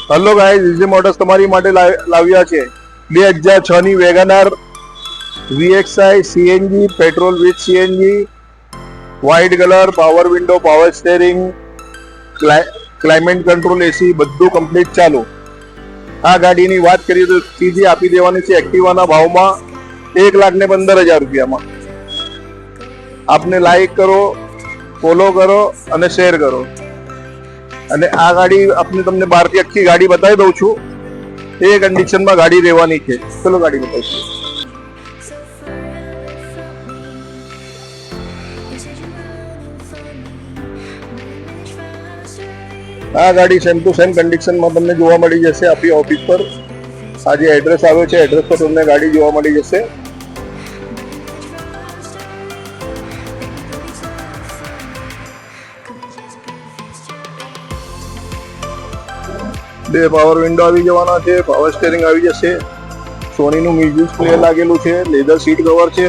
Hello guys, easy motors તમારી માટે લાવ્યા છે 2006 ની WagonR VXI CNG, petrol with CNG, white colour, power window, power steering, climate control, AC બધું complete ચાલુ. આ ગાડીની વાત કરીએ તો સીધી આપી દેવાની છે એક્ટિવાના ભાવમાં 1,15,000 રૂપિયામાં. આપને લાઈક કરો, ફોલો કરો અને શેર કરો. અને આ ગાડી આપને તમને બહારથી આખી ગાડી બતાવી દઉં છું. એ કન્ડિશનમાં ગાડી રહેવાની છે. ચલો ગાડી બતાવીશું. આ ગાડી સેમ ટુ સેમ કન્ડિશનમાં તમને જોવા મળી જશે આપણી ઓફિસ પર. આ જે એડ્રેસ આવે છે એડ્રેસ પર તમને ગાડી જોવા મળી જશે. બે પાવર વિન્ડો આવી જવાના છે, પાવર સ્ટેરિંગ આવી જશે, સોનીનું મ્યુઝિક પ્લેયર લાગેલું છે, લેધર સીટ કવર છે.